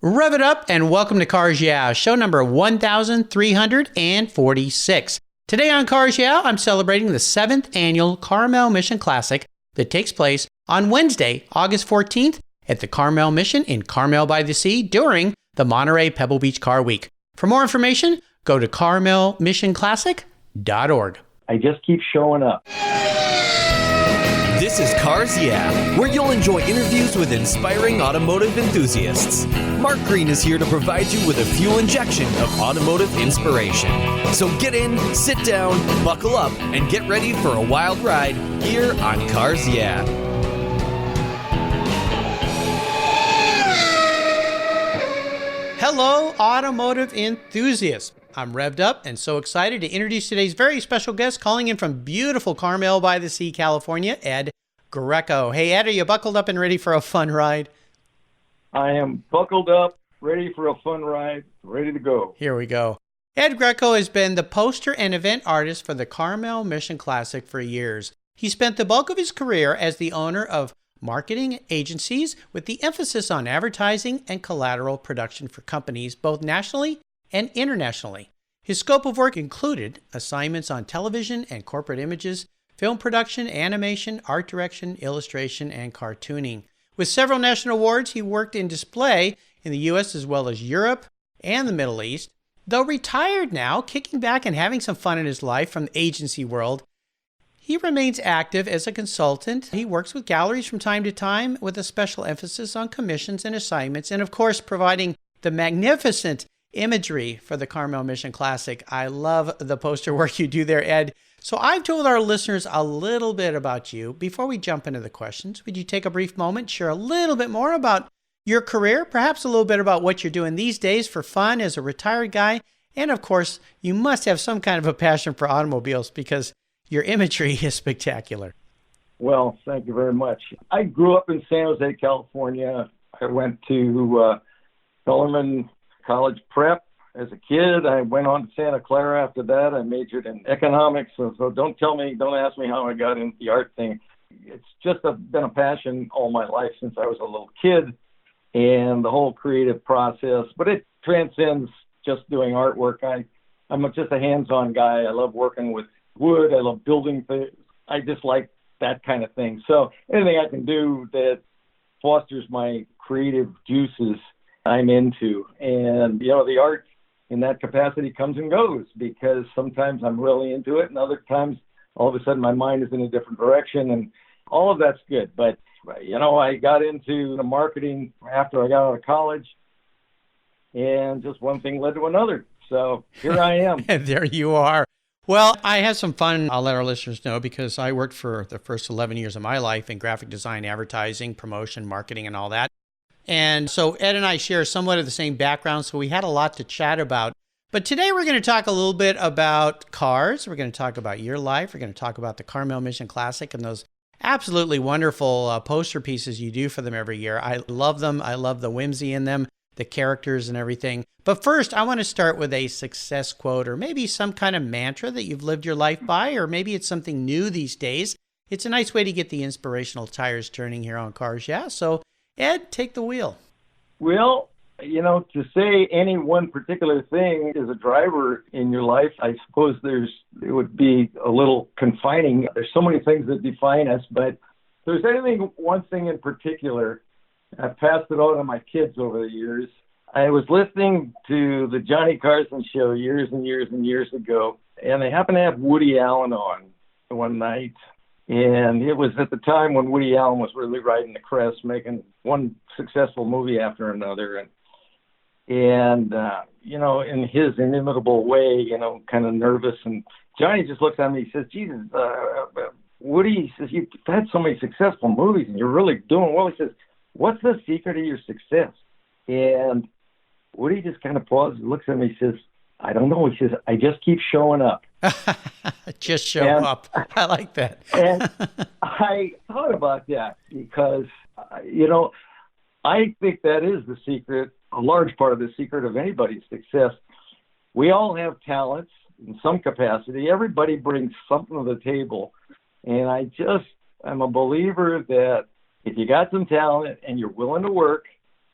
Rev it up and welcome to Cars Yeah, show number 1346. Today on Cars Yeah, I'm celebrating the 7th annual Carmel Mission Classic that takes place on Wednesday, August 14th at the Carmel Mission in Carmel by the Sea during the Monterey Pebble Beach Car Week. For more information, go to carmelmissionclassic.org. I just keep showing up. This is Cars Yeah, where you'll enjoy interviews with inspiring automotive enthusiasts. Mark Green is here to provide you with a fuel injection of automotive inspiration. So get in, sit down, buckle up, and get ready for a wild ride here on Cars Yeah. Hello, automotive enthusiasts. I'm revved up and so excited to introduce today's very special guest calling in from beautiful Carmel by the Sea, California, Ed Greco. Hey, Ed, are you buckled up and ready for a fun ride? I am buckled up, ready for a fun ride, ready to go. Here we go. Ed Greco has been the poster and event artist for the Carmel Mission Classic for years. He spent the bulk of his career as the owner of marketing agencies with the emphasis on advertising and collateral production for companies both nationally and internationally. His scope of work included assignments on television and corporate images, film production, animation, art direction, illustration, and cartooning. With several national awards, he worked in display in the U.S. as well as Europe and the Middle East. Though retired now, kicking back and having some fun in his life from the agency world, he remains active as a consultant. He works with galleries from time to time with a special emphasis on commissions and assignments, and of course, providing the magnificent imagery for the Carmel Mission Classic. I love the poster work you do there, Ed. So I've told our listeners a little bit about you. Before we jump into the questions, would you take a brief moment, share a little bit more about your career, perhaps a little bit about what you're doing these days for fun as a retired guy? And of course, you must have some kind of a passion for automobiles because your imagery is spectacular. Well, thank you very much. I grew up in San Jose, California. I went to Bellarmine College Prep as a kid. I went on to Santa Clara after that. I majored in economics. So don't ask me how I got into the art thing. It's just been a passion all my life since I was a little kid, and the whole creative process. But it transcends just doing artwork. I'm just a hands-on guy. I love working with wood. I love building things. I just like that kind of thing. So anything I can do that fosters my creative juices, I'm into. And, the art in that capacity comes and goes because sometimes I'm really into it and other times all of a sudden my mind is in a different direction, and all of that's good. But, I got into the marketing after I got out of college, and just one thing led to another. So here I am. And there you are. Well, I had some fun. I'll let our listeners know because I worked for the first 11 years of my life in graphic design, advertising, promotion, marketing, and all that. And so Ed and I share somewhat of the same background, so we had a lot to chat about. But today we're going to talk a little bit about cars. We're going to talk about your life. We're going to talk about the Carmel Mission Classic and those absolutely wonderful poster pieces you do for them every year. I love them. I love the whimsy in them, the characters and everything. But first, I want to start with a success quote or maybe some kind of mantra that you've lived your life by, or maybe it's something new these days. It's a nice way to get the inspirational tires turning here on Cars Yeah. So Ed, take the wheel. Well, to say any one particular thing as a driver in your life, I suppose it would be a little confining. There's so many things that define us, but if there's one thing in particular, I've passed it on to my kids over the years. I was listening to the Johnny Carson show years and years and years ago, and they happened to have Woody Allen on one night. And it was at the time when Woody Allen was really riding the crest, making one successful movie after another. And in his inimitable way, kind of nervous. And Johnny just looks at me, he says, Jesus, Woody, he says, you've had so many successful movies and you're really doing well. He says, what's the secret of your success? And Woody just kind of pauses and looks at me, he says, I don't know. He says, I just keep showing up. Just show up. I like that. And I thought about that because, I think that is the secret, a large part of the secret of anybody's success. We all have talents in some capacity. Everybody brings something to the table. And I'm a believer that if you got some talent and you're willing to work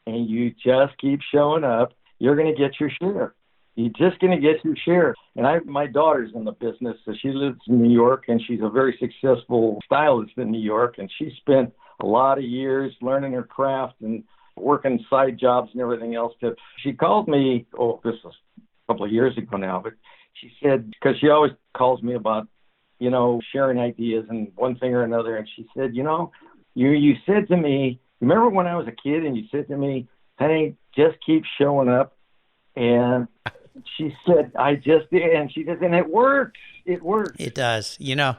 and you just keep showing up, you're going to get your share. You're just going to get your share. And my daughter's in the business, so she lives in New York, and she's a very successful stylist in New York, and she spent a lot of years learning her craft and working side jobs and everything else. She called me, this was a couple of years ago now, but she said, because she always calls me about, sharing ideas and one thing or another, and she said, you said to me, remember when I was a kid and you said to me, honey, just keep showing up? And she said, I just did. And she said, and it works. It works. It does. Yeah.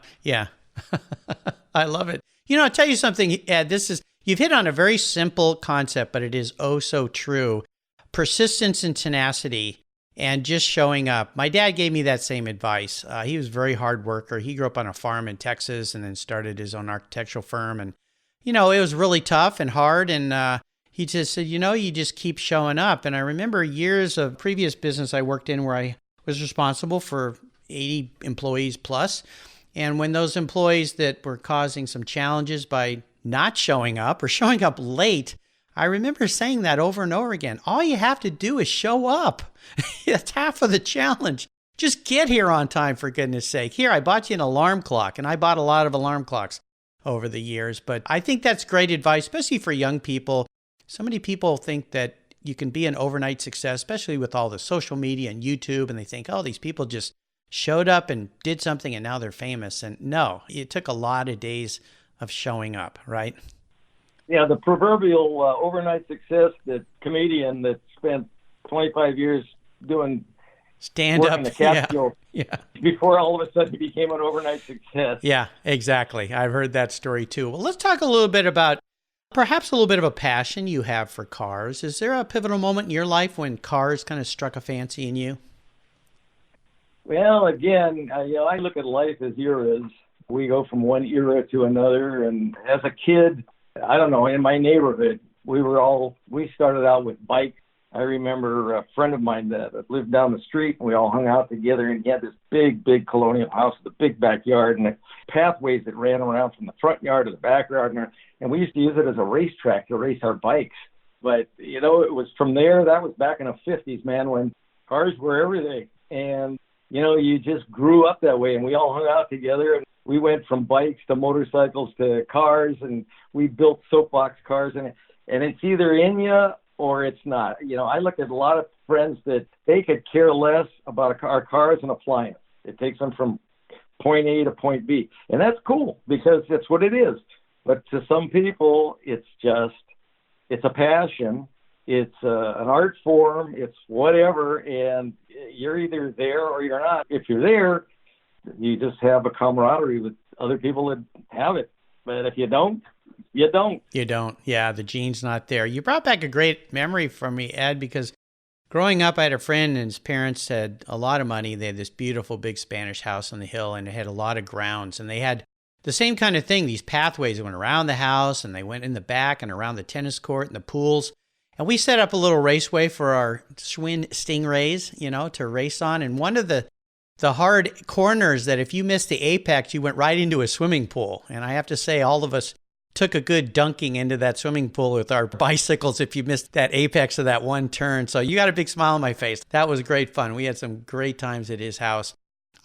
I love it. I'll tell you something, Ed, you've hit on a very simple concept, but it is oh so true. Persistence and tenacity and just showing up. My dad gave me that same advice. He was a very hard worker. He grew up on a farm in Texas and then started his own architectural firm. And, it was really tough and hard. And he just said, you just keep showing up. And I remember years of previous business I worked in where I was responsible for 80 employees plus. And when those employees that were causing some challenges by not showing up or showing up late, I remember saying that over and over again. All you have to do is show up. That's half of the challenge. Just get here on time, for goodness sake. Here, I bought you an alarm clock, and I bought a lot of alarm clocks over the years. But I think that's great advice, especially for young people. So many people think that you can be an overnight success, especially with all the social media and YouTube, and they think, oh, these people just showed up and did something and now they're famous. And no, it took a lot of days of showing up, right? Yeah, the proverbial overnight success, the comedian that spent 25 years doing stand-up the Catskills before all of a sudden he became an overnight success. Yeah, exactly. I've heard that story too. Well, let's talk a little bit about perhaps a little bit of a passion you have for cars. Is there a pivotal moment in your life when cars kind of struck a fancy in you? Well, again, I look at life as eras. We go from one era to another. And as a kid, I don't know, in my neighborhood, we started out with bikes. I remember a friend of mine that lived down the street, and we all hung out together, and he had this big, big colonial house with a big backyard and the pathways that ran around from the front yard to the backyard. And we used to use it as a racetrack to race our bikes. But, it was from there, that was back in the 50s, man, when cars were everything. And, you just grew up that way, and we all hung out together, and we went from bikes to motorcycles to cars, and we built soapbox cars, and it's either in you or it's not. I look at a lot of friends that they could care less about our cars and appliance. It takes them from point A to point B, and that's cool because that's what it is. But to some people, it's a passion. It's an art form. It's whatever, and you're either there or you're not. If you're there, you just have a camaraderie with other people that have it. But if you don't, you don't. You don't. Yeah, the gene's not there. You brought back a great memory for me, Ed, because growing up, I had a friend and his parents had a lot of money. They had this beautiful big Spanish house on the hill, and it had a lot of grounds. And they had the same kind of thing, these pathways that went around the house, and they went in the back and around the tennis court and the pools. And we set up a little raceway for our Schwinn Stingrays, to race on. And one of the hard corners that if you missed the apex, you went right into a swimming pool. And I have to say, all of us took a good dunking into that swimming pool with our bicycles if you missed that apex of that one turn. So you got a big smile on my face. That was great fun. We had some great times at his house.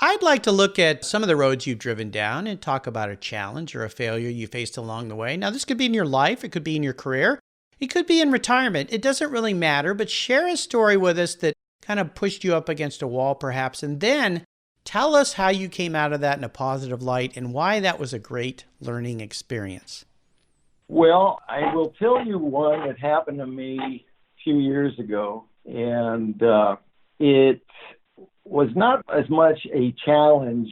I'd like to look at some of the roads you've driven down and talk about a challenge or a failure you faced along the way. Now, this could be in your life. It could be in your career. It could be in retirement. It doesn't really matter, but share a story with us that kind of pushed you up against a wall, perhaps, and then tell us how you came out of that in a positive light and why that was a great learning experience. Well, I will tell you one that happened to me a few years ago, and it was not as much a challenge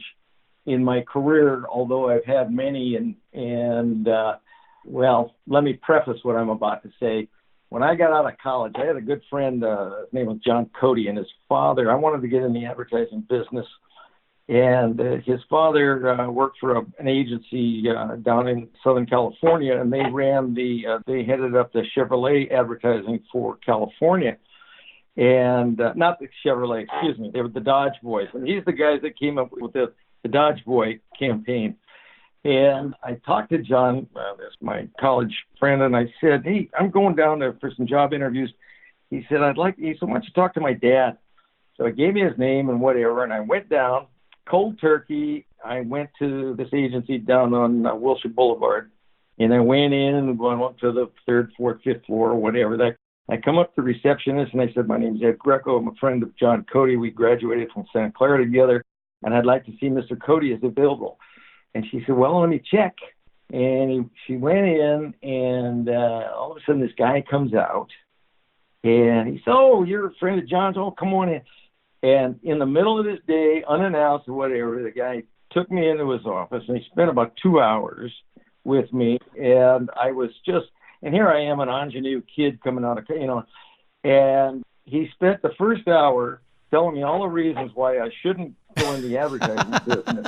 in my career, although I've had many, well, let me preface what I'm about to say. When I got out of college, I had a good friend, his name was John Cody, and his father, I wanted to get in the advertising business, and his father worked for an agency down in Southern California, and they headed up the Chevrolet advertising for California. And not the Chevrolet, excuse me, they were the Dodge Boys. And he's the guy that came up with the Dodge Boy campaign. And I talked to John, that's my college friend, and I said, hey, I'm going down there for some job interviews. He said, he said, why don't you talk to my dad? So he gave me his name and whatever, and I went down, cold turkey. I went to this agency down on Wilshire Boulevard, and I went in and went up to the third, fourth, fifth floor, or whatever. I come up to the receptionist, and I said, my name is Ed Greco. I'm a friend of John Cody. We graduated from Santa Clara together, and I'd like to see Mr. Cody is available. And she said, well, let me check. And she went in, and all of a sudden this guy comes out, and he said, oh, you're a friend of John's. Oh, come on in. And in the middle of this day, unannounced or whatever, the guy took me into his office, and he spent about 2 hours with me. And I was just, and here I am, an ingenue kid coming out of, and he spent the first hour telling me all the reasons why I shouldn't go in the advertising business.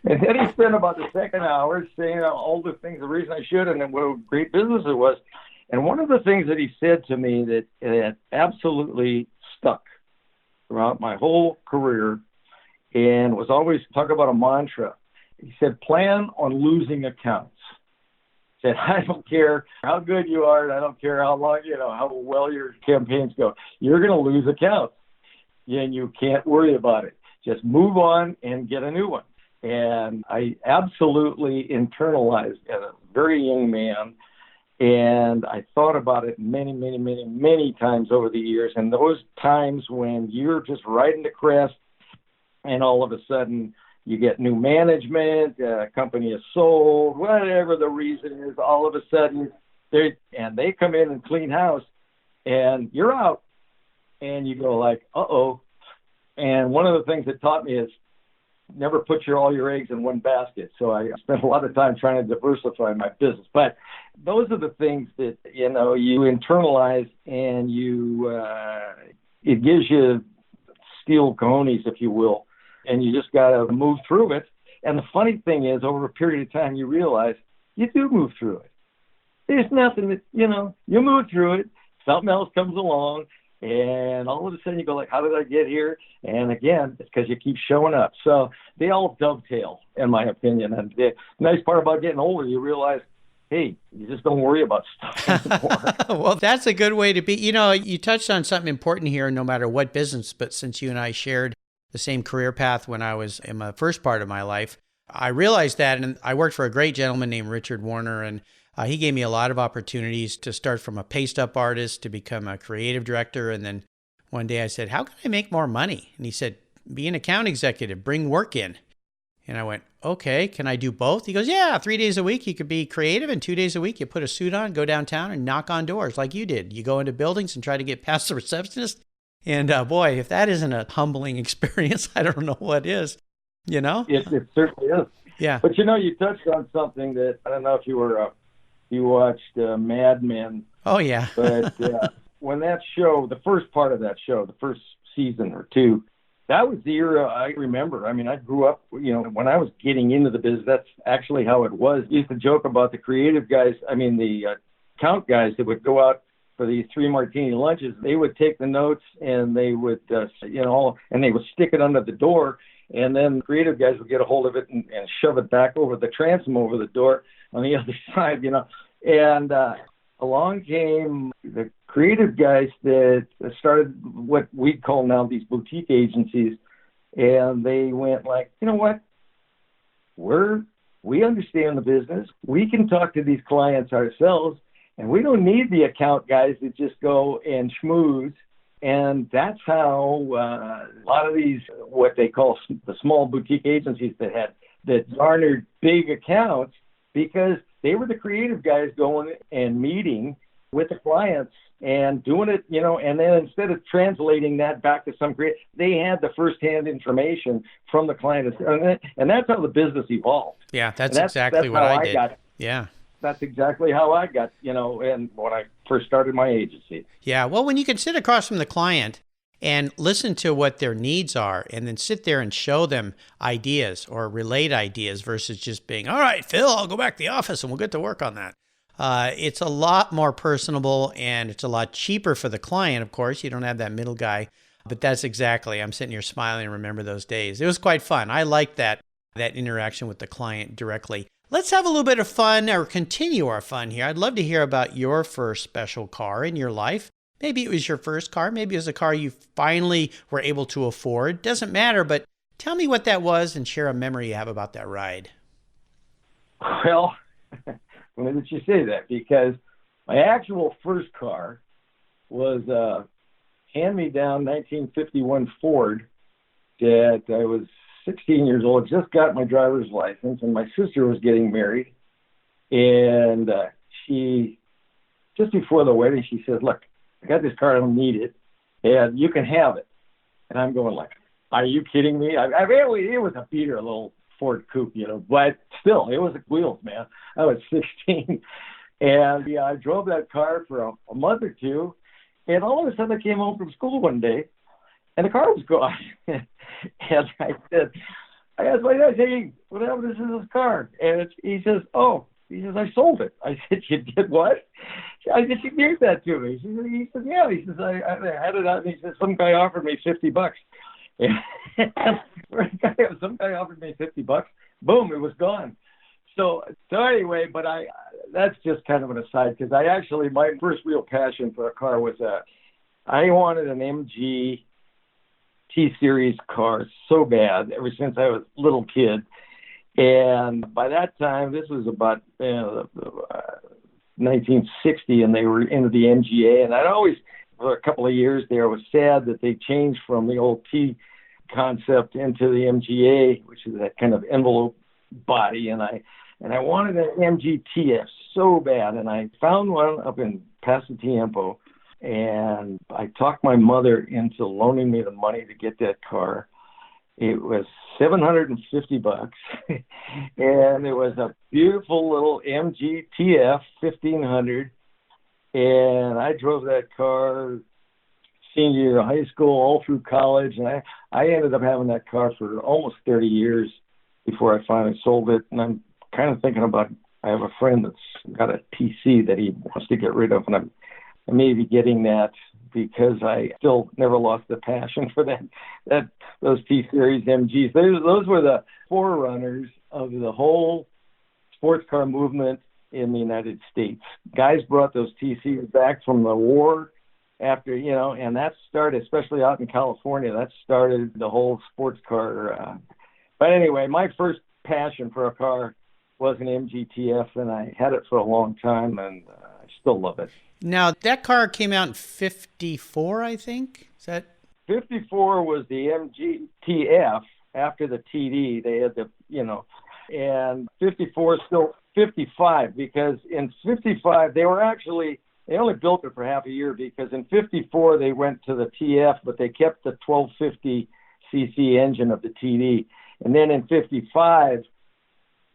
And then he spent about the second hour saying all the things, the reason I should, and what a great business it was. And one of the things that he said to me that absolutely stuck throughout my whole career and was always talk about a mantra. He said, plan on losing accounts. He said, I don't care how good you are, and I don't care how long, how well your campaigns go. You're going to lose accounts, and you can't worry about it. Just move on and get a new one. And I absolutely internalized as a very young man, and I thought about it many, many, many, many times over the years. And those times when you're just riding the crest, and all of a sudden you get new management, a company is sold, whatever the reason is, all of a sudden they come in and clean house, and you're out, and you go like, uh-oh. And one of the things that taught me is never put all your eggs in one basket. So I spent a lot of time trying to diversify my business. But those are the things that, you internalize, and it gives you steel cojones, if you will, and you just got to move through it. And the funny thing is, over a period of time, you realize you do move through it. There's nothing that, you move through it, something else comes along, and all of a sudden you go like, how did I get here? And again, it's because you keep showing up. So they all dovetail, in my opinion. And the nice part about getting older, you realize, hey, you just don't worry about stuff anymore. Well, that's a good way to be. You touched on something important here, no matter what business, but since you and I shared the same career path when I was in my first part of my life, I realized that, and I worked for a great gentleman named Richard Warner, and he gave me a lot of opportunities to start from a paste-up artist to become a creative director. And then one day I said, how can I make more money? And he said, be an account executive, bring work in. And I went, okay, can I do both? He goes, yeah, 3 days a week you could be creative, and 2 days a week you put a suit on, go downtown and knock on doors like you did. You go into buildings and try to get past the receptionist. And boy, if that isn't a humbling experience, I don't know what is, It certainly is. Yeah. But you touched on something that, I don't know if you watched Mad Men. Oh, yeah. But when that show, the first part of that show, the first season or two, that was the era I remember. I mean, I grew up, when I was getting into the business, that's actually how it was. I used to joke about the creative guys, the count guys that would go out for these 3 martini lunches. They would take the notes, and they would, and they would stick it under the door. And then creative guys would get a hold of it and shove it back over the transom over the door on the other side, And along came the creative guys that started what we call now these boutique agencies. And they went like, you know what? We understand the business. We can talk to these clients ourselves, and we don't need the account guys that just go and schmooze. And that's how a lot of these, what they call the small boutique agencies that garnered big accounts, because they were the creative guys going and meeting with the clients and doing it, and then instead of translating that back to some creative, they had the firsthand information from the client. And that's how the business evolved. Yeah, that's exactly what I did. Yeah. That's exactly how I got, and when I first started my agency. Yeah, well, when you can sit across from the client and listen to what their needs are, and then sit there and show them ideas or relate ideas versus just being, all right, Phil, I'll go back to the office and we'll get to work on that. It's a lot more personable, and it's a lot cheaper for the client, of course. You don't have that middle guy, but that's exactly, I'm sitting here smiling and remember those days. It was quite fun. I liked that. that interaction with the client directly. Let's have a little bit of fun, or continue our fun here. I'd love to hear about your first special car in your life. Maybe it was your first car. Maybe it was a car you finally were able to afford. Doesn't matter, but tell me what that was and share a memory you have about that ride. Well, funny that you say that, because my actual first car was a hand-me-down 1951 Ford that I was 16 years old, just got my driver's license, and my sister was getting married. And she, just before the wedding, she said, "Look, I got this car, I don't need it, and you can have it." And I'm going like, "Are you kidding me?" I mean, it was a beater, a little Ford coupe, but still, it was wheels, man. I was 16. And yeah, I drove that car for a month or two, and all of a sudden I came home from school one day, and the car was gone. And I asked my dad, "Hey, what happened to this car?" And he says, "I sold it." I said, "You did what?" I said, "You gave that to me." He said, "Yeah." He says, I had it out, and he says, "Some guy offered me $50. And some guy offered me $50. Boom, it was gone. So anyway, but that's just kind of an aside, because my first real passion for a car was I wanted an MG T-Series car so bad ever since I was a little kid. And by that time, this was about 1960, and they were into the MGA. And I'd always, for a couple of years there, was sad that they changed from the old T concept into the MGA, which is that kind of envelope body. And I wanted an MGTF so bad, and I found one up in Paso Tiempo, and I talked my mother into loaning me the money to get that car. It was $750, and it was a beautiful little MGTF 1500, and I drove that car senior year of high school, all through college, and I ended up having that car for almost 30 years before I finally sold it. And I'm kind of thinking about, I have a friend that's got a TC that he wants to get rid of, and I may be getting that, because I still never lost the passion for those T-Series MGs. Those were the forerunners of the whole sports car movement in the United States. Guys brought those TCs back from the war after, and that started, especially out in California, that started the whole sports car. But anyway, my first passion for a car was an MGTF, and I had it for a long time, and I still love it. Now, that car came out in 54, I think? Is that? 54 was the MGTF after the TD. They had and 54 is still 55, because in 55, they only built it for half a year, because in 54, they went to the TF, but they kept the 1250cc engine of the TD. And then in 55,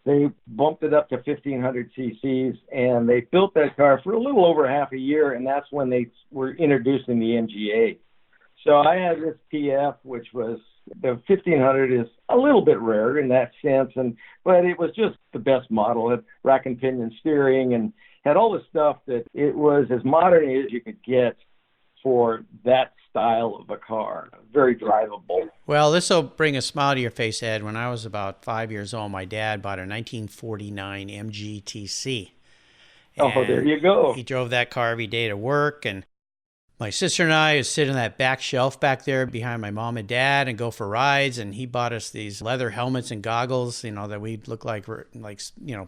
they bumped it up to 1,500 cc's, and they built that car for a little over half a year, and that's when they were introducing the MGA. So I had this TF, which was, the 1,500 is a little bit rare in that sense, but it was just the best model. It had rack and pinion steering and had all the stuff that it was as modern as you could get for that style of a car. Very drivable. Well, this will bring a smile to your face, Ed. When I was about 5 years old, my dad bought a 1949 MGTC. Oh, there you go. He drove that car every day to work, and my sister and I would sit on that back shelf back there behind my mom and dad and go for rides, and he bought us these leather helmets and goggles, that we'd look like we're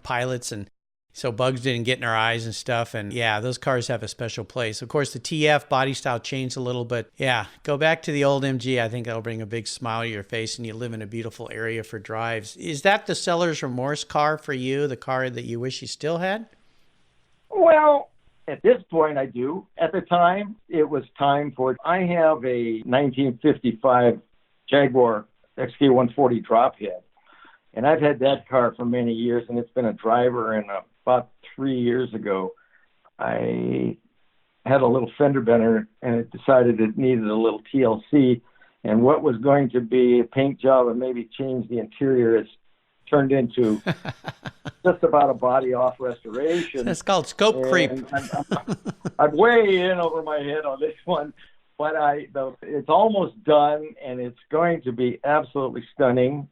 pilots, and so bugs didn't get in our eyes and stuff. And yeah, those cars have a special place. Of course, the TF body style changed a little, but yeah, go back to the old MG. I think that'll bring a big smile to your face, and you live in a beautiful area for drives. Is that the seller's remorse car for you, the car that you wish you still had? Well, at this point, I do. At the time, it was time for it. I have a 1955 Jaguar XK140 drop head, and I've had that car for many years, and it's been a driver. And about 3 years ago, I had a little fender bender, and it decided it needed a little TLC. And what was going to be a paint job and maybe change the interior has turned into just about a body-off restoration. It's called scope creep. I'm way in over my head on this one, but it's almost done, and it's going to be absolutely stunning.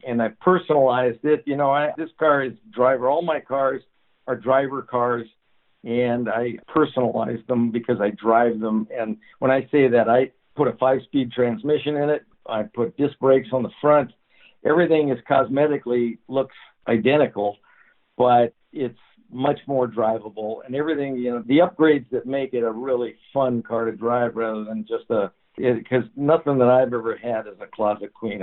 and I personalized it. This car is driver. All my cars are driver cars, and I personalize them because I drive them. And when I say that, I put a 5-speed transmission in it. I put disc brakes on the front. Everything is cosmetically looks identical, but it's much more drivable. And everything, the upgrades that make it a really fun car to drive rather than just because nothing that I've ever had is a closet queen.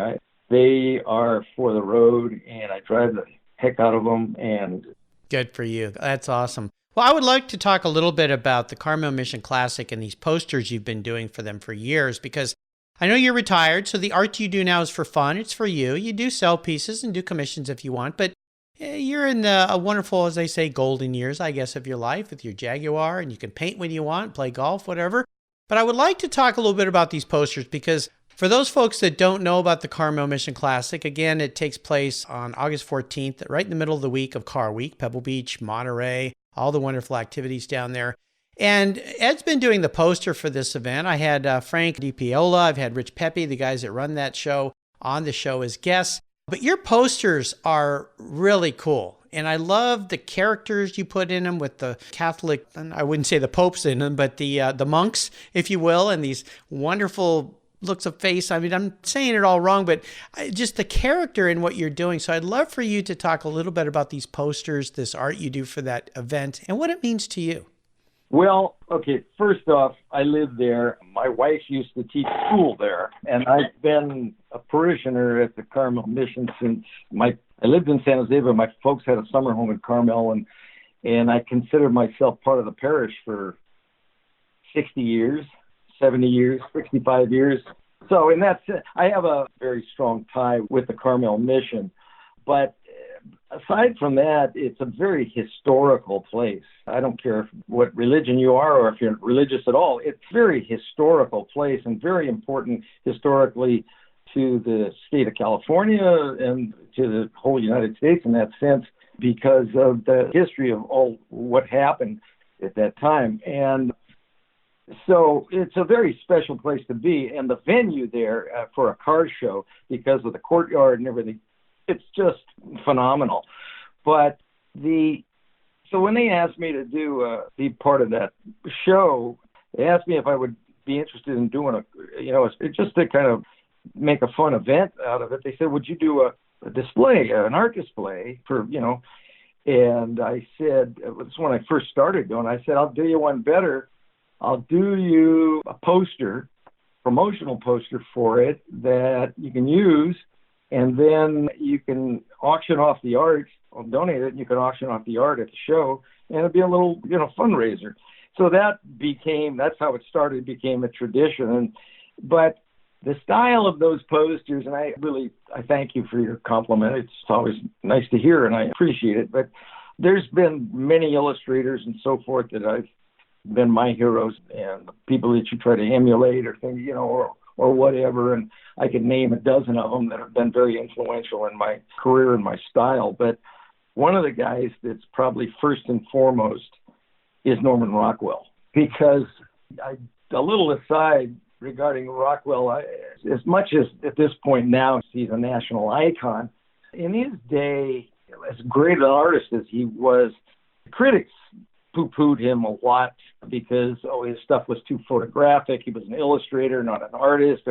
They are for the road, and I drive the heck out of them. And good for you. That's awesome. Well, I would like to talk a little bit about the Carmel Mission Classic and these posters you've been doing for them for years, because I know you're retired, so the art you do now is for fun. It's for you. You do sell pieces and do commissions if you want, but you're in a wonderful, as they say, golden years, I guess, of your life with your Jaguar, and you can paint when you want, play golf, whatever. But I would like to talk a little bit about these posters, because for those folks that don't know about the Carmel Mission Classic, again, it takes place on August 14th, right in the middle of the week of Car Week, Pebble Beach, Monterey, all the wonderful activities down there. And Ed's been doing the poster for this event. I had Frank DiPiola, I've had Rich Pepe, the guys that run that show, on the show as guests. But your posters are really cool. And I love the characters you put in them with the Catholic, I wouldn't say the popes in them, but the monks, if you will, and these wonderful looks of face. I mean, I'm saying it all wrong, but just the character in what you're doing. So I'd love for you to talk a little bit about these posters, this art you do for that event, and what it means to you. Well, okay, first off, I live there. My wife used to teach school there, and I've been a parishioner at the Carmel Mission since I lived in San Jose, but my folks had a summer home in Carmel, and I consider myself part of the parish for 60 years, 70 years, 65 years. So in that sense, I have a very strong tie with the Carmel Mission. But aside from that, it's a very historical place. I don't care what religion you are or if you're religious at all. It's a very historical place and very important historically to the state of California and to the whole United States in that sense because of the history of all what happened at that time. And so it's a very special place to be. And the venue there for a car show, because of the courtyard and everything, it's just phenomenal. But so when they asked me to be part of that show, they asked me if I would be interested in doing just to kind of make a fun event out of it. They said, would you do a display, an art display for, and I said, this is when I first started doing, I said, I'll do you one better. I'll do you a poster, promotional poster for it that you can use, and then you can auction off the art. I'll donate it, and you can auction off the art at the show, and it'll be a little, fundraiser. So that's how it started. It became a tradition. But the style of those posters, and I thank you for your compliment. It's always nice to hear, and I appreciate it. But there's been many illustrators and so forth that I've been my heroes and people that you try to emulate or things, or whatever. And I could name a dozen of them that have been very influential in my career and my style. But one of the guys that's probably first and foremost is Norman Rockwell, because a little aside regarding Rockwell, as much as at this point now he's a national icon, in his day, as great an artist as he was, critics poo-pooed him a lot because his stuff was too photographic. He was an illustrator, not an artist.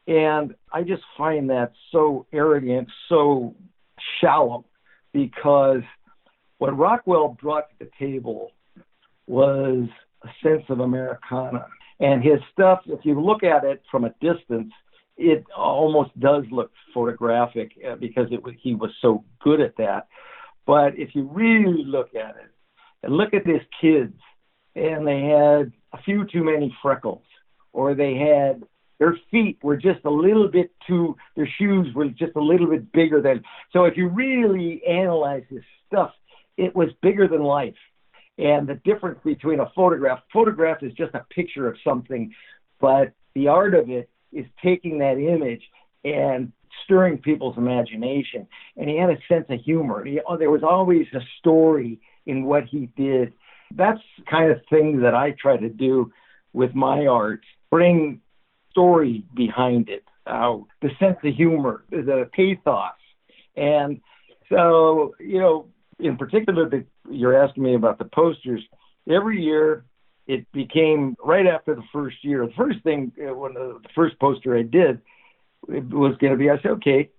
And I just find that so arrogant, so shallow, because what Rockwell brought to the table was a sense of Americana. And his stuff, if you look at it from a distance, it almost does look photographic because he was so good at that. But if you really look at it, and look at these kids, and they had a few too many freckles, or their feet were just a little bit their shoes were just a little bit bigger than. So if you really analyze his stuff, it was bigger than life. And the difference between a photograph is just a picture of something, but the art of it is taking that image and stirring people's imagination. And he had a sense of humor. There was always a story in what he did. That's the kind of thing that I try to do with my art, bring story behind it, the sense of humor, the pathos And so, in particular, you're asking me about the posters. Every year, it became right after the first year. The first thing, when the first poster I did, it was going to be, I said, okay,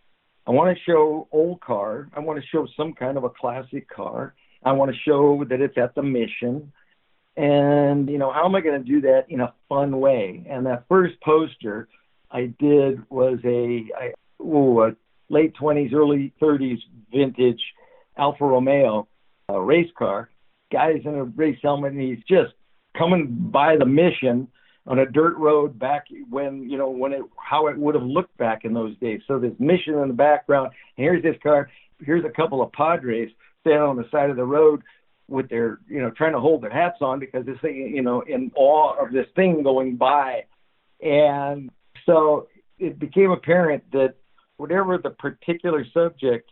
I want to show old car. I want to show some kind of a classic car. I want to show that it's at the Mission. And, how am I going to do that in a fun way? And that first poster I did was a late 20s, early 30s vintage Alfa Romeo race car. Guy's in a race helmet, and he's just coming by the Mission on a dirt road back when, how it would have looked back in those days. So this Mission in the background, and here's this car, here's a couple of Padres standing on the side of the road with their, trying to hold their hats on because this thing, in awe of this thing going by. And so it became apparent that whatever the particular subject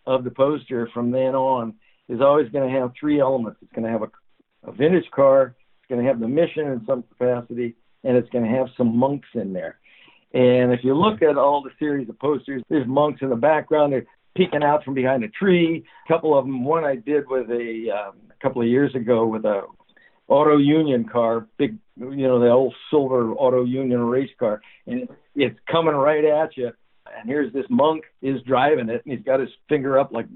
of the poster from then on is always going to have three elements. It's going to have a vintage car, it's going to have the Mission in some capacity, and it's going to have some monks in there. And if you look at all the series of posters, there's monks in the background. They're peeking out from behind a tree. A couple of them, one I did with a couple of years ago with a Auto Union car, big, the old silver Auto Union race car, and it's coming right at you. And here's this monk is driving it, and he's got his finger up like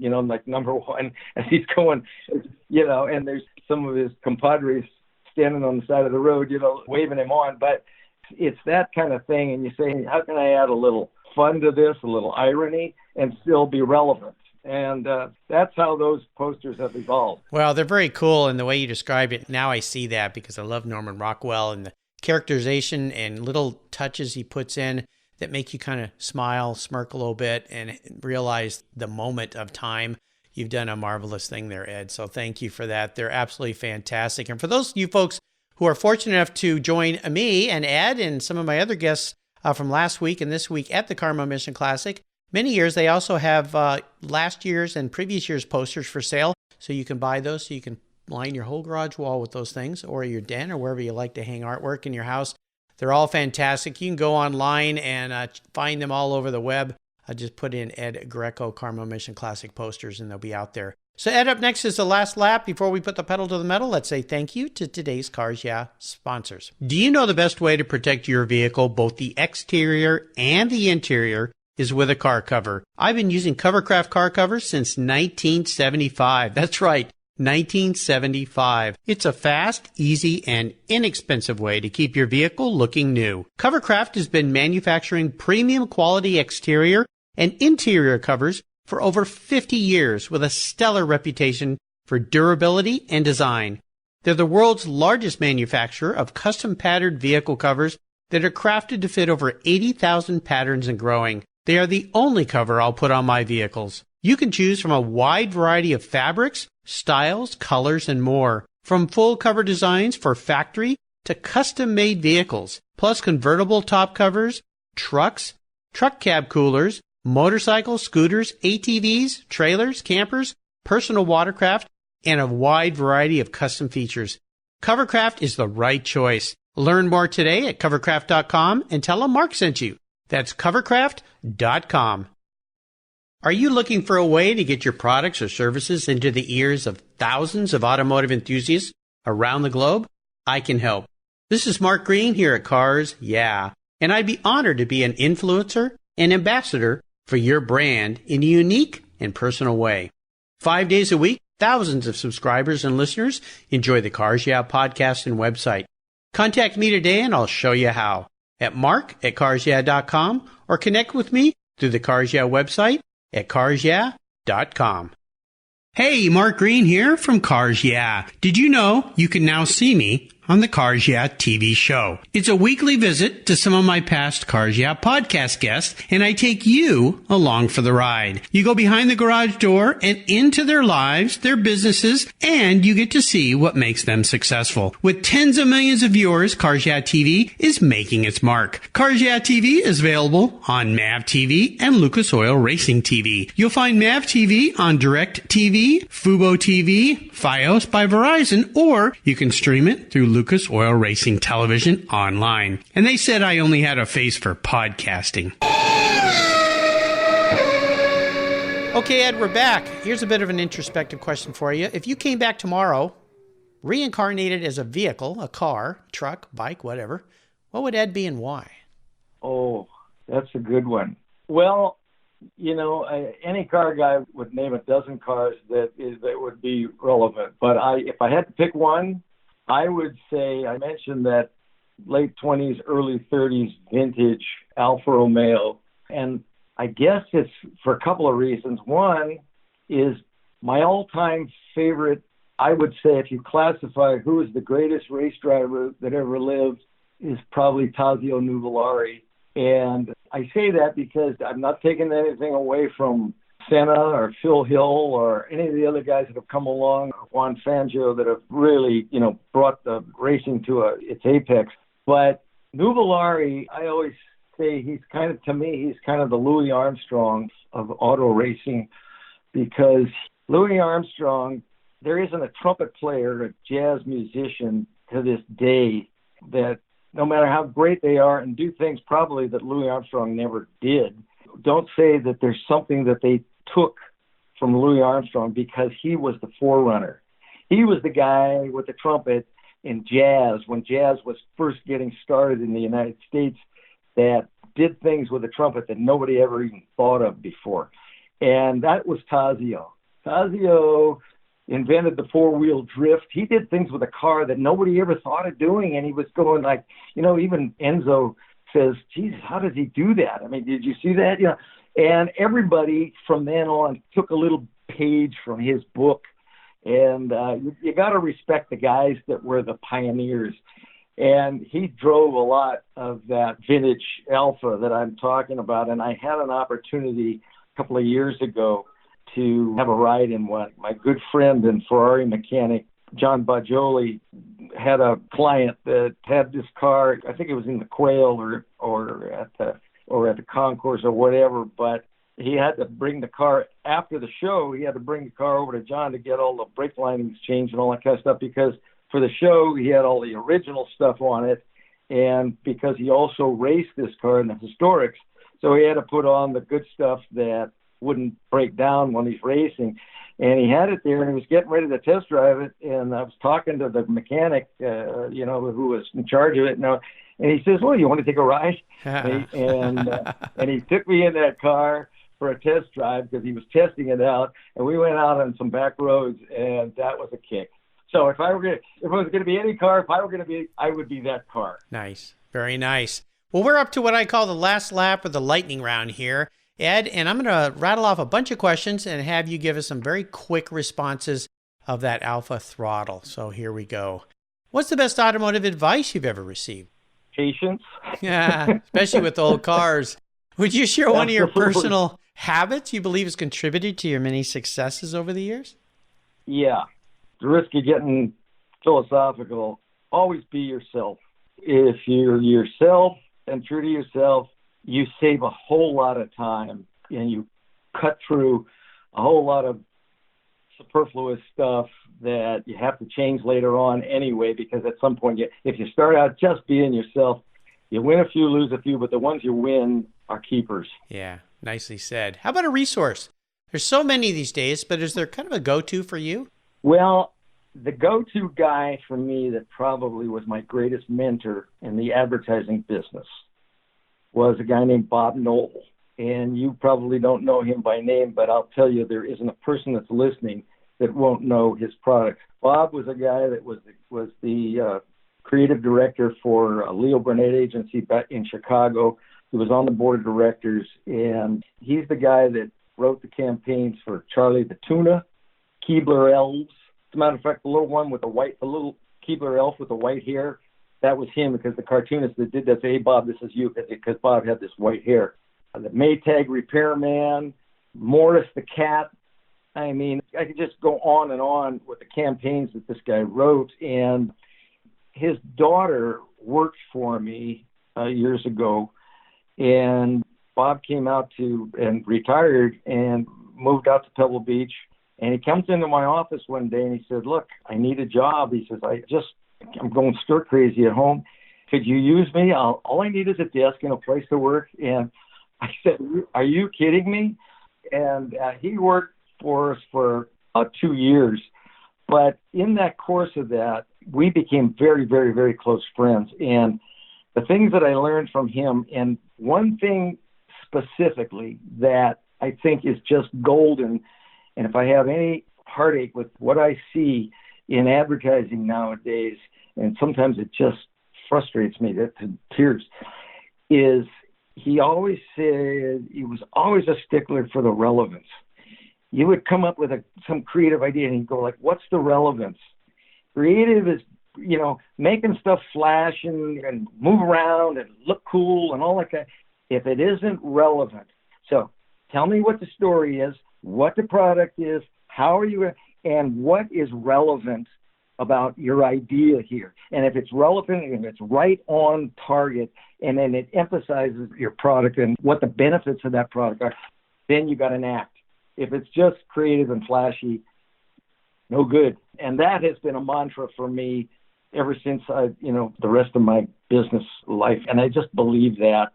number one, and he's going, and there's some of his compadres standing on the side of the road, waving him on. But it's that kind of thing, and you say, how can I add a little fun to this, a little irony, and still be relevant? And that's how those posters have evolved. Well, they're very cool, and the way you described it, now I see that because I love Norman Rockwell and the characterization and little touches he puts in that make you kind of smile, smirk a little bit, and realize the moment of time. You've done a marvelous thing there, Ed. So thank you for that. They're absolutely fantastic. And for those of you folks who are fortunate enough to join me and Ed and some of my other guests from last week and this week at the Carmel Mission Classic, many years they also have last year's and previous year's posters for sale. So you can buy those so you can line your whole garage wall with those things, or your den, or wherever you like to hang artwork in your house. They're all fantastic. You can go online and find them all over the web. Just put in Ed Greco Carmel Mission Classic posters and they'll be out there. So Ed, up next is the last lap. Before we put the pedal to the metal, let's say thank you to today's Cars Yeah sponsors. Do you know the best way to protect your vehicle, both the exterior and the interior, is with a car cover? I've been using Covercraft car covers since 1975. That's right. 1975. It's a fast, easy, and inexpensive way to keep your vehicle looking new. Covercraft has been manufacturing premium quality exterior and interior covers for over 50 years with a stellar reputation for durability and design. They're the world's largest manufacturer of custom patterned vehicle covers that are crafted to fit over 80,000 patterns and growing. They are the only cover I'll put on my vehicles. You can choose from a wide variety of fabrics, styles, colors, and more. From full cover designs for factory to custom-made vehicles, plus convertible top covers, trucks, truck cab coolers, motorcycles, scooters, ATVs, trailers, campers, personal watercraft, and a wide variety of custom features. Covercraft is the right choice. Learn more today at covercraft.com and tell them Mark sent you. That's covercraft.com. Are you looking for a way to get your products or services into the ears of thousands of automotive enthusiasts around the globe? I can help. This is Mark Green here at Cars Yeah, and I'd be honored to be an influencer and ambassador for your brand in a unique and personal way. 5 days a week, thousands of subscribers and listeners enjoy the Cars Yeah podcast and website. Contact me today and I'll show you how at mark@carsyeah.com or connect with me through the Cars Yeah website at carsyeah.com. Hey, Mark Green here from Cars Yeah. Did you know you can now see me on the Cars Yeah TV show? It's a weekly visit to some of my past Cars Yeah podcast guests, and I take you along for the ride. You go behind the garage door and into their lives, their businesses, and you get to see what makes them successful. With tens of millions of viewers, Cars Yeah TV is making its mark. Cars Yeah TV is available on MAV TV and Lucas Oil Racing TV. You'll find MAV TV on Direct TV, Fubo TV, Fios by Verizon, or you can stream it through Lucas Oil Racing Television online. And they said I only had a face for podcasting. Okay, Ed, we're back. Here's a bit of an introspective question for you. If you came back tomorrow, reincarnated as a vehicle, a car, truck, bike, whatever, what would Ed be and why? Oh, that's a good one. Well, any car guy would name a dozen cars that would be relevant. But if I had to pick one, I would say I mentioned that late 20s, early 30s vintage Alfa Romeo. And I guess it's for a couple of reasons. One is my all-time favorite, I would say, if you classify who is the greatest race driver that ever lived, is probably Tazio Nuvolari. And I say that because I'm not taking anything away from Senna or Phil Hill or any of the other guys that have come along, Juan Fangio, that have really, brought the racing to its apex. But Nuvolari, I always say he's kind of the Louis Armstrong of auto racing, because Louis Armstrong, there isn't a trumpet player, a jazz musician to this day that, no matter how great they are and do things probably that Louis Armstrong never did, don't say that there's something that they took from Louis Armstrong, because he was the forerunner. He was the guy with the trumpet in jazz, when jazz was first getting started in the United States, that did things with the trumpet that nobody ever even thought of before. And that was Tazio. Tazio invented the four-wheel drift. He did things with a car that nobody ever thought of doing, and he was going like, even Enzo says, geez, how does he do that? I mean, did you see that? And everybody from then on took a little page from his book, and you got to respect the guys that were the pioneers. And he drove a lot of that vintage Alfa that I'm talking about, and I had an opportunity a couple of years ago to have a ride in one. My good friend and Ferrari mechanic, John Bagioli, had a client that had this car. I think it was in the Quail or at the Concourse or whatever, but he had to bring the car after the show. He had to bring the car over to John to get all the brake linings changed and all that kind of stuff, because for the show he had all the original stuff on it, and because he also raced this car in the historics, so he had to put on the good stuff that wouldn't break down when he's racing. And he had it there, and he was getting ready to test drive it, and I was talking to the mechanic, who was in charge of it, and he says, well, you want to take a ride? and he took me in that car for a test drive, because he was testing it out, and we went out on some back roads, and that was a kick. So if it was going to be any car, I would be that car. Nice. Very nice. Well, we're up to what I call the last lap of the lightning round here, Ed, and I'm going to rattle off a bunch of questions and have you give us some very quick responses of that Alpha throttle. So here we go. What's the best automotive advice you've ever received? Patience. Yeah, especially with old cars. Would you share one of your personal habits you believe has contributed to your many successes over the years? Yeah. The risk of getting philosophical, always be yourself. If you're yourself and true to yourself, you save a whole lot of time, and you cut through a whole lot of superfluous stuff that you have to change later on anyway, because at some point, if you start out just being yourself, you win a few, lose a few, but the ones you win are keepers. Yeah, nicely said. How about a resource? There's so many these days, but is there kind of a go-to for you? Well, the go-to guy for me that probably was my greatest mentor in the advertising business was a guy named Bob Noble. And you probably don't know him by name, but I'll tell you, there isn't a person that's listening that won't know his product. Bob was a guy that was the creative director for Leo Burnett Agency back in Chicago. He was on the board of directors, and he's the guy that wrote the campaigns for Charlie the Tuna, Keebler Elves. As a matter of fact, the little Keebler elf with the white hair, that was him, because the cartoonist that did that said, hey, Bob, this is you, because Bob had this white hair. The Maytag repairman, Morris the cat. I mean, I could just go on and on with the campaigns that this guy wrote. And his daughter worked for me years ago, and Bob came out and retired and moved out to Pebble Beach. And he comes into my office one day and he said, look, I need a job. He says, I'm going stir crazy at home. Could you use me? All I need is a desk and a place to work. And I said, are you kidding me? and he worked for us for about 2 years. But in that course of that, we became very, very, very close friends. And the things that I learned from him, and one thing specifically that I think is just golden, and if I have any heartache with what I see in advertising nowadays, and sometimes it just frustrates me to tears, is he always said he was always a stickler for the relevance. You would come up with some creative idea and he'd go like, what's the relevance? Creative is, making stuff flash and move around and look cool and all that kind. If it isn't relevant. So tell me what the story is, what the product is, how are you, and what is relevant about your idea here. And if it's relevant and if it's right on target, and then it emphasizes your product and what the benefits of that product are, then you got an act. If it's just creative and flashy, no good. And that has been a mantra for me ever since the rest of my business life. And I just believe that.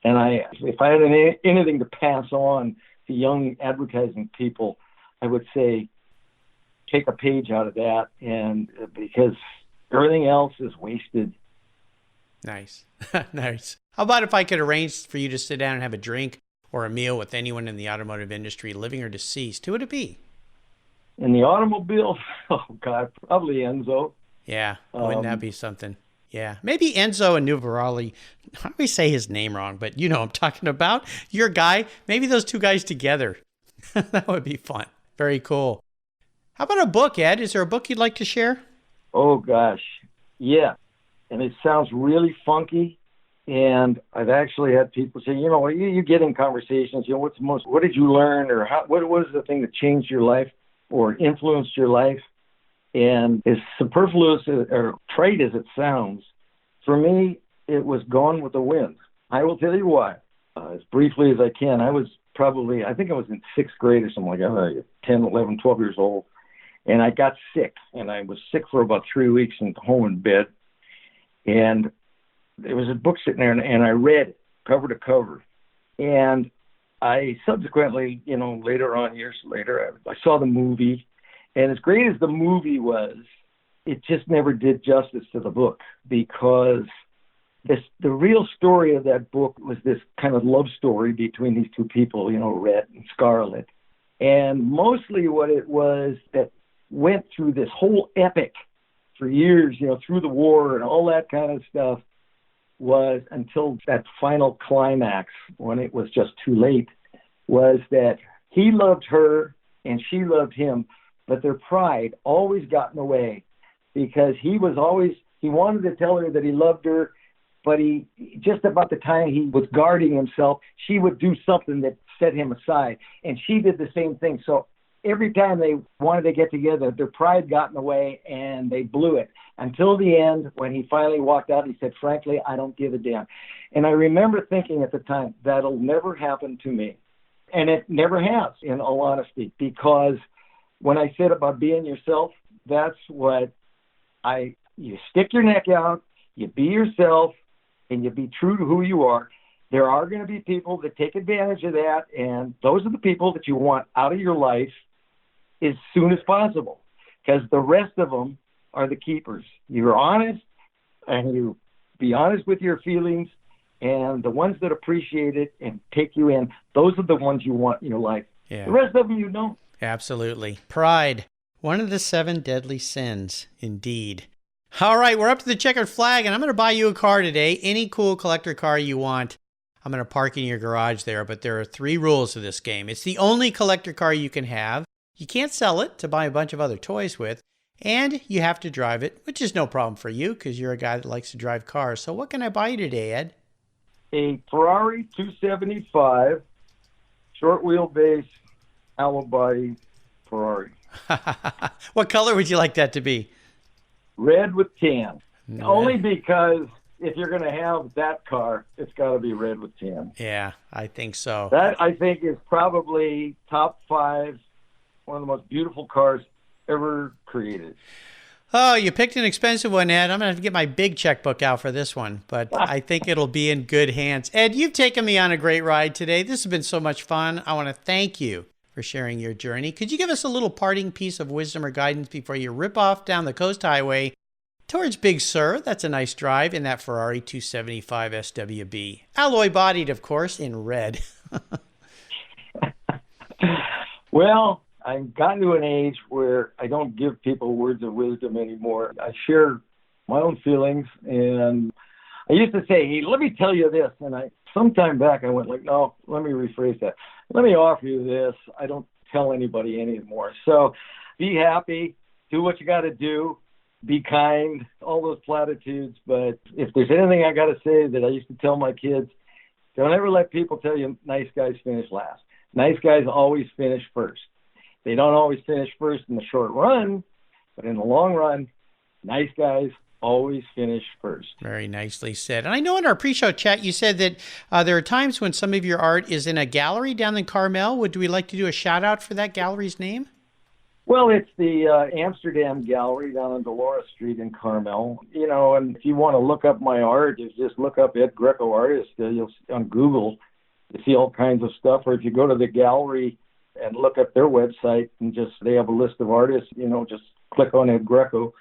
And if I had anything to pass on to young advertising people, I would say take a page out of that, and because everything else is wasted. Nice. Nice. How about if I could arrange for you to sit down and have a drink or a meal with anyone in the automotive industry, living or deceased? Who would it be? In the automobile? Oh, God, probably Enzo. Yeah, wouldn't that be something? Yeah, maybe Enzo and Nuvarali. How do we say his name wrong? But you know what I'm talking about. Your guy, maybe those two guys together. That would be fun. Very cool. How about a book, Ed? Is there a book you'd like to share? Oh, gosh. Yeah. And it sounds really funky. And I've actually had people say, you get in conversations, what did you learn, or what was the thing that changed your life or influenced your life? And as superfluous or trite as it sounds, for me, it was Gone with the Wind. I will tell you why, as briefly as I can. I think I was in sixth grade or something like that, 10, 11, 12 years old. And I got sick, and I was sick for about 3 weeks and home in bed. And there was a book sitting there, and I read it cover to cover. And I subsequently, later on, years later, I saw the movie. And as great as the movie was, it just never did justice to the book, because the real story of that book was this kind of love story between these two people, Red and Scarlett. And mostly what it was that went through this whole epic for years, through the war and all that kind of stuff, was until that final climax, when it was just too late, was that he loved her and she loved him, but their pride always got in the way, because he wanted to tell her that he loved her, but just about the time he was guarding himself, she would do something that set him aside, and she did the same thing. So every time they wanted to get together, their pride got in the way and they blew it, until the end, when he finally walked out. He said, frankly, I don't give a damn. And I remember thinking at the time, that'll never happen to me. And it never has, in all honesty, because when I said about being yourself, that's what you stick your neck out, you be yourself, and you be true to who you are. There are going to be people that take advantage of that, and those are the people that you want out of your life as soon as possible, because the rest of them are the keepers. You're honest, and you be honest with your feelings, and the ones that appreciate it and take you in, those are the ones you want in your life. Yeah. The rest of them you don't. Absolutely. Pride, one of the 7 deadly sins, indeed. All right, we're up to the checkered flag, and I'm going to buy you a car today, any cool collector car you want. I'm going to park in your garage there, but there are 3 rules to this game. It's the only collector car you can have. You can't sell it to buy a bunch of other toys with, and you have to drive it, which is no problem for you because you're a guy that likes to drive cars. So what can I buy you today, Ed? A Ferrari 275, short wheelbase, alloy body Ferrari. What color would you like that to be? Red with tan. Red. Only because if you're going to have that car, it's got to be red with tan. Yeah, I think so. That, I think, is probably top 5, one of the most beautiful cars ever created. Oh, you picked an expensive one, Ed. I'm going to have to get my big checkbook out for this one, but I think it'll be in good hands. Ed, you've taken me on a great ride today. This has been so much fun. I want to thank you for sharing your journey. Could you give us a little parting piece of wisdom or guidance before you rip off down the coast highway towards Big Sur? That's a nice drive in that Ferrari 275 SWB. Alloy bodied, of course, in red. Well, I've gotten to an age where I don't give people words of wisdom anymore. I share my own feelings, and I used to say, hey, let me tell you this. And sometime back I went like, no, let me rephrase that. Let me offer you this. I don't tell anybody anymore. So be happy, do what you got to do, be kind, all those platitudes. But if there's anything I got to say that I used to tell my kids, don't ever let people tell you nice guys finish last. Nice guys always finish first. They don't always finish first in the short run, but in the long run, nice guys always finish first. Very nicely said. And I know in our pre-show chat, you said that there are times when some of your art is in a gallery down in Carmel. Would we like to do a shout out for that gallery's name? Well, it's the Amsterdam Gallery down on Dolores Street in Carmel. You know, and if you want to look up my art, you just look up Ed Greco artist. You'll on Google, you see all kinds of stuff. Or if you go to the gallery and look up their website and they have a list of artists, just click on Ed Greco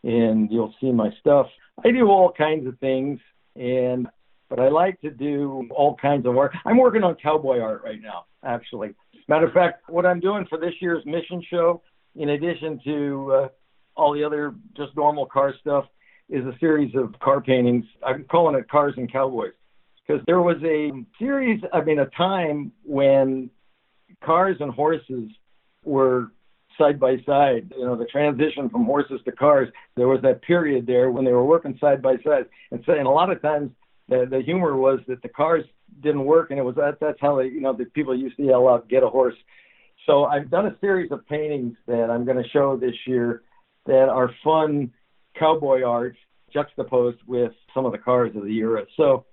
and you'll see my stuff. I do all kinds of things, but I like to do all kinds of art. I'm working on cowboy art right now, actually. Matter of fact, what I'm doing for this year's mission show, in addition to all the other just normal car stuff, is a series of car paintings. I'm calling it Cars and Cowboys, because there was a time when cars and horses were side by side. The transition from horses to cars, there was that period there when they were working side by side. And a lot of times the humor was that the cars didn't work, and that's how the people used to yell out, "Get a horse." So I've done a series of paintings that I'm going to show this year that are fun cowboy art juxtaposed with some of the cars of the era. So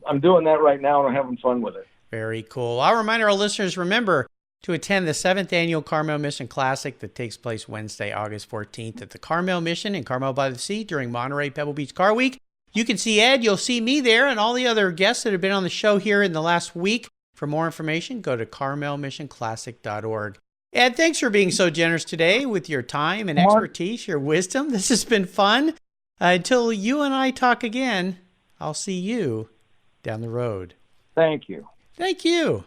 I'm doing that right now, and I'm having fun with it. Very cool. I'll remind our listeners, remember to attend the 7th Annual Carmel Mission Classic that takes place Wednesday, August 14th at the Carmel Mission in Carmel by the Sea during Monterey Pebble Beach Car Week. You can see Ed, you'll see me there, and all the other guests that have been on the show here in the last week. For more information, go to carmelmissionclassic.org. Ed, thanks for being so generous today with your time and expertise, your wisdom. This has been fun. Until you and I talk again, I'll see you down the road. Thank you. Thank you.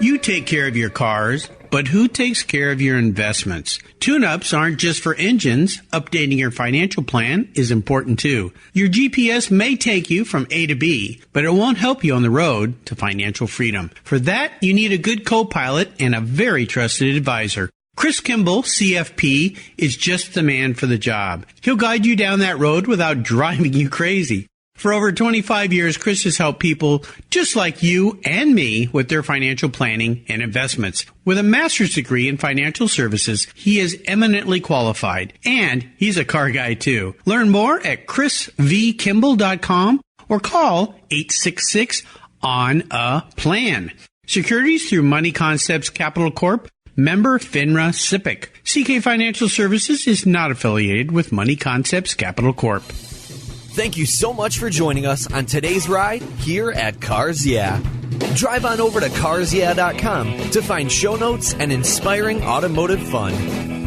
You take care of your cars, but who takes care of your investments? Tune-ups aren't just for engines. Updating your financial plan is important too. Your GPS may take you from A to B, but it won't help you on the road to financial freedom. For that, you need a good co-pilot and a very trusted advisor. Chris Kimball, CFP, is just the man for the job. He'll guide you down that road without driving you crazy. For over 25 years, Chris has helped people just like you and me with their financial planning and investments. With a master's degree in financial services, he is eminently qualified, and he's a car guy too. Learn more at chrisvkimball.com or call 866-ON-A-PLAN. Securities through Money Concepts Capital Corp., member FINRA SIPC. CK Financial Services is not affiliated with Money Concepts Capital Corp. Thank you so much for joining us on today's ride here at Cars Yeah. Drive on over to carsyeah.com to find show notes and inspiring automotive fun.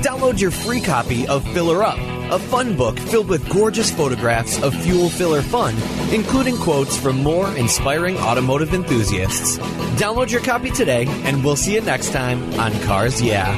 Download your free copy of Filler Up, a fun book filled with gorgeous photographs of fuel filler fun, including quotes from more inspiring automotive enthusiasts. Download your copy today, and we'll see you next time on Cars Yeah.